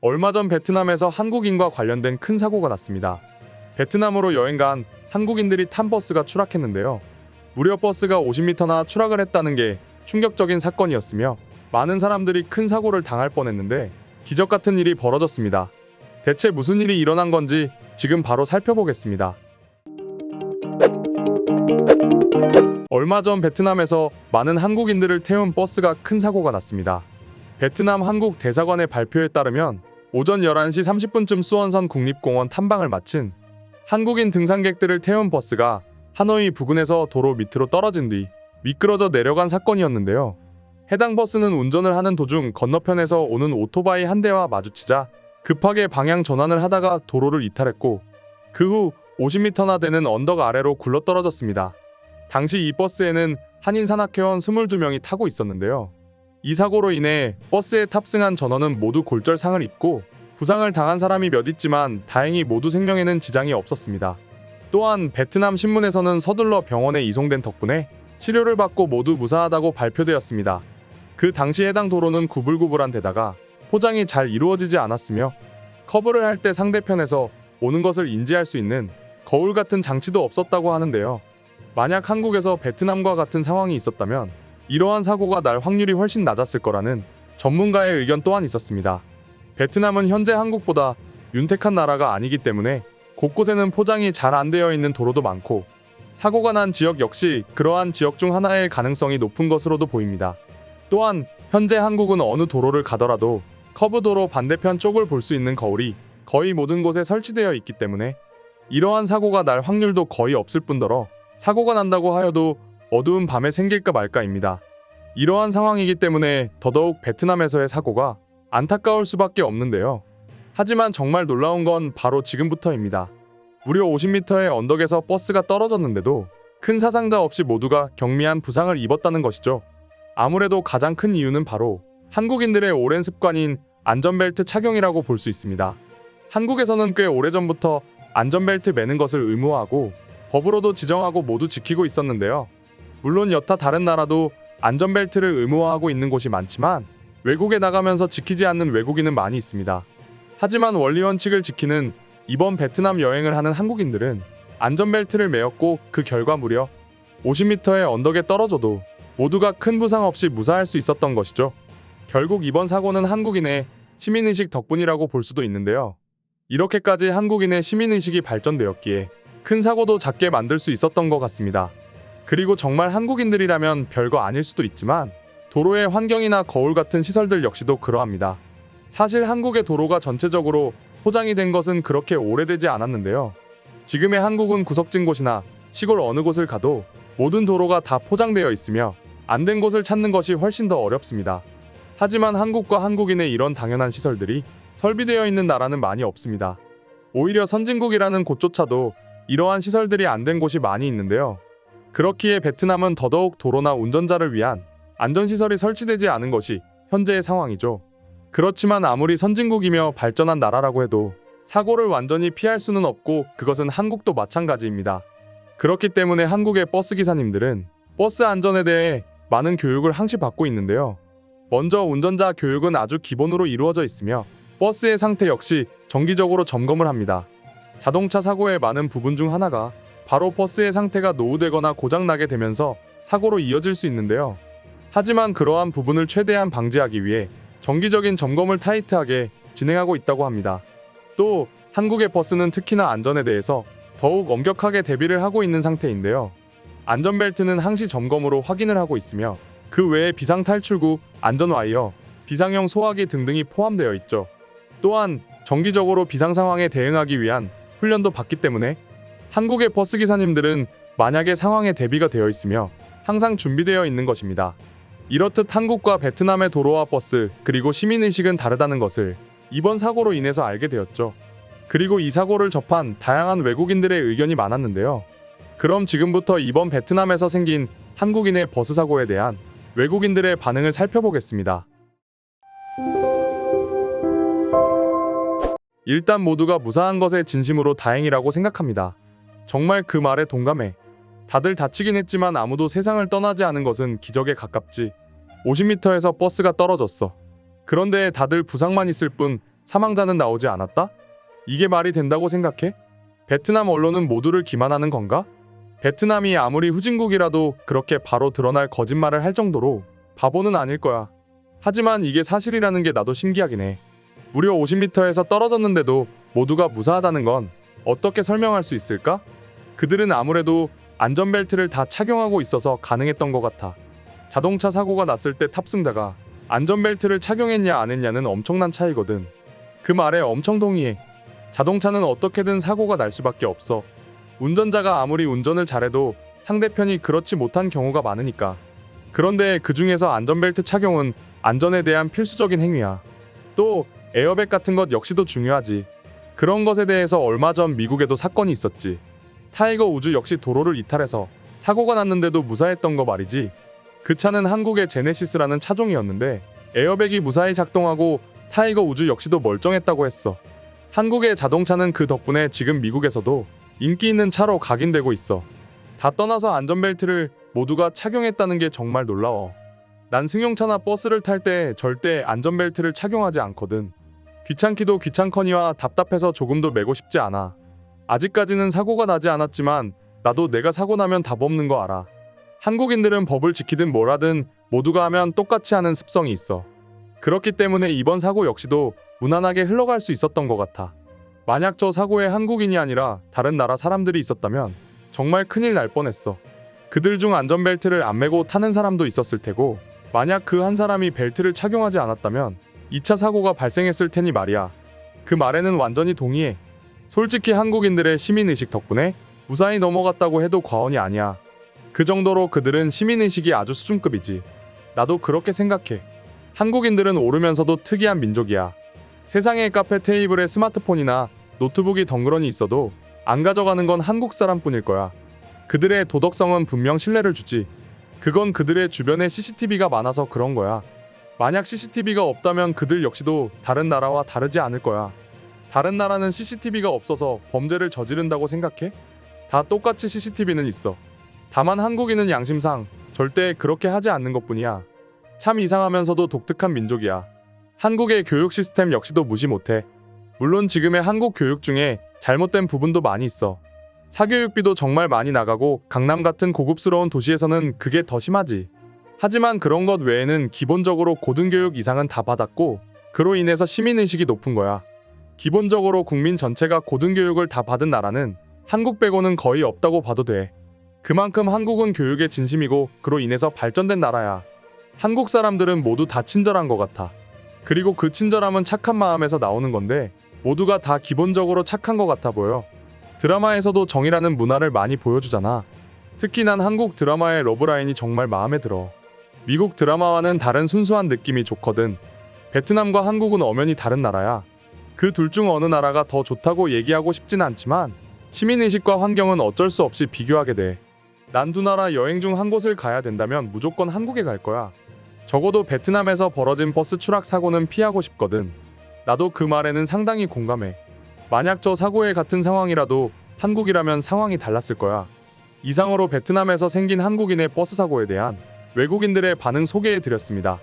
얼마 전 베트남에서 한국인과 관련된 큰 사고가 났습니다. 베트남으로 여행 간 한국인들이 탄 버스가 추락했는데요. 무려 버스가 50m나 추락을 했다는 게 충격적인 사건이었으며 많은 사람들이 큰 사고를 당할 뻔했는데 기적 같은 일이 벌어졌습니다. 대체 무슨 일이 일어난 건지 지금 바로 살펴보겠습니다. 얼마 전 베트남에서 많은 한국인들을 태운 버스가 큰 사고가 났습니다. 베트남 한국 대사관의 발표에 따르면 오전 11시 30분쯤 수원선 국립공원 탐방을 마친 한국인 등산객들을 태운 버스가 하노이 부근에서 도로 밑으로 떨어진 뒤 미끄러져 내려간 사건이었는데요. 해당 버스는 운전을 하는 도중 건너편에서 오는 오토바이 한 대와 마주치자 급하게 방향 전환을 하다가 도로를 이탈했고 그 후 50m나 되는 언덕 아래로 굴러떨어졌습니다. 당시 이 버스에는 한인 산악회원 22명이 타고 있었는데요. 이 사고로 인해 버스에 탑승한 전원은 모두 골절상을 입고 부상을 당한 사람이 몇 있지만 다행히 모두 생명에는 지장이 없었습니다. 또한 베트남 신문에서는 서둘러 병원에 이송된 덕분에 치료를 받고 모두 무사하다고 발표되었습니다. 그 당시 해당 도로는 구불구불한 데다가 포장이 잘 이루어지지 않았으며 커브를 할 때 상대편에서 오는 것을 인지할 수 있는 거울 같은 장치도 없었다고 하는데요. 만약 한국에서 베트남과 같은 상황이 있었다면 이러한 사고가 날 확률이 훨씬 낮았을 거라는 전문가의 의견 또한 있었습니다. 베트남은 현재 한국보다 윤택한 나라가 아니기 때문에 곳곳에는 포장이 잘 안 되어 있는 도로도 많고 사고가 난 지역 역시 그러한 지역 중 하나일 가능성이 높은 것으로도 보입니다. 또한 현재 한국은 어느 도로를 가더라도 커브 도로 반대편 쪽을 볼 수 있는 거울이 거의 모든 곳에 설치되어 있기 때문에 이러한 사고가 날 확률도 거의 없을 뿐더러 사고가 난다고 하여도 어두운 밤에 생길까 말까입니다. 이러한 상황이기 때문에 더더욱 베트남에서의 사고가 안타까울 수밖에 없는데요. 하지만 정말 놀라운 건 바로 지금부터입니다. 무려 50m의 언덕에서 버스가 떨어졌는데도 큰 사상자 없이 모두가 경미한 부상을 입었다는 것이죠. 아무래도 가장 큰 이유는 바로 한국인들의 오랜 습관인 안전벨트 착용이라고 볼 수 있습니다. 한국에서는 꽤 오래전부터 안전벨트 매는 것을 의무화하고 법으로도 지정하고 모두 지키고 있었는데요. 물론 여타 다른 나라도 안전벨트를 의무화하고 있는 곳이 많지만 외국에 나가면서 지키지 않는 외국인은 많이 있습니다. 하지만 원리 원칙을 지키는 이번 베트남 여행을 하는 한국인들은 안전벨트를 매었고 그 결과 무려 50m의 언덕에 떨어져도 모두가 큰 부상 없이 무사할 수 있었던 것이죠. 결국 이번 사고는 한국인의 시민의식 덕분이라고 볼 수도 있는데요. 이렇게까지 한국인의 시민의식이 발전되었기에 큰 사고도 작게 만들 수 있었던 것 같습니다. 그리고 정말 한국인들이라면 별거 아닐 수도 있지만 도로의 환경이나 거울 같은 시설들 역시도 그러합니다. 사실 한국의 도로가 전체적으로 포장이 된 것은 그렇게 오래되지 않았는데요. 지금의 한국은 구석진 곳이나 시골 어느 곳을 가도 모든 도로가 다 포장되어 있으며 안 된 곳을 찾는 것이 훨씬 더 어렵습니다. 하지만 한국과 한국인의 이런 당연한 시설들이 설비되어 있는 나라는 많이 없습니다. 오히려 선진국이라는 곳조차도 이러한 시설들이 안 된 곳이 많이 있는데요. 그렇기에 베트남은 더더욱 도로나 운전자를 위한 안전시설이 설치되지 않은 것이 현재의 상황이죠. 그렇지만 아무리 선진국이며 발전한 나라라고 해도 사고를 완전히 피할 수는 없고 그것은 한국도 마찬가지입니다. 그렇기 때문에 한국의 버스 기사님들은 버스 안전에 대해 많은 교육을 항시 받고 있는데요. 먼저 운전자 교육은 아주 기본으로 이루어져 있으며 버스의 상태 역시 정기적으로 점검을 합니다. 자동차 사고의 많은 부분 중 하나가 바로 버스의 상태가 노후되거나 고장나게 되면서 사고로 이어질 수 있는데요. 하지만 그러한 부분을 최대한 방지하기 위해 정기적인 점검을 타이트하게 진행하고 있다고 합니다. 또 한국의 버스는 특히나 안전에 대해서 더욱 엄격하게 대비를 하고 있는 상태인데요. 안전벨트는 항시 점검으로 확인을 하고 있으며 그 외에 비상탈출구, 안전와이어, 비상형 소화기 등등이 포함되어 있죠. 또한 정기적으로 비상 상황에 대응하기 위한 훈련도 받기 때문에 한국의 버스 기사님들은 만약에 상황에 대비가 되어 있으며 항상 준비되어 있는 것입니다. 이렇듯 한국과 베트남의 도로와 버스 그리고 시민의식은 다르다는 것을 이번 사고로 인해서 알게 되었죠. 그리고 이 사고를 접한 다양한 외국인들의 의견이 많았는데요. 그럼 지금부터 이번 베트남에서 생긴 한국인의 버스 사고에 대한 외국인들의 반응을 살펴보겠습니다. 일단 모두가 무사한 것에 진심으로 다행이라고 생각합니다. 정말 그 말에 동감해. 다들 다치긴 했지만 아무도 세상을 떠나지 않은 것은 기적에 가깝지. 50m에서 버스가 떨어졌어. 그런데 다들 부상만 있을 뿐 사망자는 나오지 않았다? 이게 말이 된다고 생각해? 베트남 언론은 모두를 기만하는 건가? 베트남이 아무리 후진국이라도 그렇게 바로 드러날 거짓말을 할 정도로 바보는 아닐 거야. 하지만 이게 사실이라는 게 나도 신기하긴 해. 무려 50m에서 떨어졌는데도 모두가 무사하다는 건 어떻게 설명할 수 있을까? 그들은 아무래도 안전벨트를 다 착용하고 있어서 가능했던 것 같아. 자동차 사고가 났을 때 탑승자가 안전벨트를 착용했냐 안 했냐는 엄청난 차이거든. 그 말에 엄청 동의해. 자동차는 어떻게든 사고가 날 수밖에 없어. 운전자가 아무리 운전을 잘해도 상대편이 그렇지 못한 경우가 많으니까. 그런데 그 중에서 안전벨트 착용은 안전에 대한 필수적인 행위야. 또 에어백 같은 것 역시도 중요하지. 그런 것에 대해서 얼마 전 미국에도 사건이 있었지. 타이거 우즈 역시 도로를 이탈해서 사고가 났는데도 무사했던 거 말이지. 그 차는 한국의 제네시스라는 차종이었는데 에어백이 무사히 작동하고 타이거 우즈 역시도 멀쩡했다고 했어. 한국의 자동차는 그 덕분에 지금 미국에서도 인기 있는 차로 각인되고 있어. 다 떠나서 안전벨트를 모두가 착용했다는 게 정말 놀라워. 난 승용차나 버스를 탈 때 절대 안전벨트를 착용하지 않거든. 귀찮기도 귀찮거니와 답답해서 조금도 매고 싶지 않아. 아직까지는 사고가 나지 않았지만 나도 내가 사고 나면 답 없는 거 알아. 한국인들은 법을 지키든 뭘 하든 모두가 하면 똑같이 하는 습성이 있어. 그렇기 때문에 이번 사고 역시도 무난하게 흘러갈 수 있었던 것 같아. 만약 저 사고에 한국인이 아니라 다른 나라 사람들이 있었다면 정말 큰일 날 뻔했어. 그들 중 안전벨트를 안 매고 타는 사람도 있었을 테고, 만약 그 한 사람이 벨트를 착용하지 않았다면 2차 사고가 발생했을 테니 말이야. 그 말에는 완전히 동의해. 솔직히 한국인들의 시민의식 덕분에 무사히 넘어갔다고 해도 과언이 아니야. 그 정도로 그들은 시민의식이 아주 수준급이지. 나도 그렇게 생각해. 한국인들은 오르면서도 특이한 민족이야. 세상의 카페 테이블에 스마트폰이나 노트북이 덩그러니 있어도 안 가져가는 건 한국 사람뿐일 거야. 그들의 도덕성은 분명 신뢰를 주지. 그건 그들의 주변에 CCTV가 많아서 그런 거야. 만약 CCTV가 없다면 그들 역시도 다른 나라와 다르지 않을 거야. 다른 나라는 CCTV가 없어서 범죄를 저지른다고 생각해? 다 똑같이 CCTV는 있어. 다만 한국인은 양심상 절대 그렇게 하지 않는 것뿐이야. 참 이상하면서도 독특한 민족이야. 한국의 교육 시스템 역시도 무시 못해. 물론 지금의 한국 교육 중에 잘못된 부분도 많이 있어. 사교육비도 정말 많이 나가고 강남 같은 고급스러운 도시에서는 그게 더 심하지. 하지만 그런 것 외에는 기본적으로 고등교육 이상은 다 받았고, 그로 인해서 시민의식이 높은 거야. 기본적으로 국민 전체가 고등교육을 다 받은 나라는 한국 빼고는 거의 없다고 봐도 돼. 그만큼 한국은 교육에 진심이고 그로 인해서 발전된 나라야. 한국 사람들은 모두 다 친절한 것 같아. 그리고 그 친절함은 착한 마음에서 나오는 건데 모두가 다 기본적으로 착한 것 같아 보여. 드라마에서도 정이라는 문화를 많이 보여주잖아. 특히 난 한국 드라마의 러브라인이 정말 마음에 들어. 미국 드라마와는 다른 순수한 느낌이 좋거든. 베트남과 한국은 엄연히 다른 나라야. 그 둘 중 어느 나라가 더 좋다고 얘기하고 싶진 않지만 시민의식과 환경은 어쩔 수 없이 비교하게 돼. 난 두 나라 여행 중 한 곳을 가야 된다면 무조건 한국에 갈 거야. 적어도 베트남에서 벌어진 버스 추락 사고는 피하고 싶거든. 나도 그 말에는 상당히 공감해. 만약 저 사고의 같은 상황이라도 한국이라면 상황이 달랐을 거야. 이상으로 베트남에서 생긴 한국인의 버스 사고에 대한 외국인들의 반응 소개해 드렸습니다.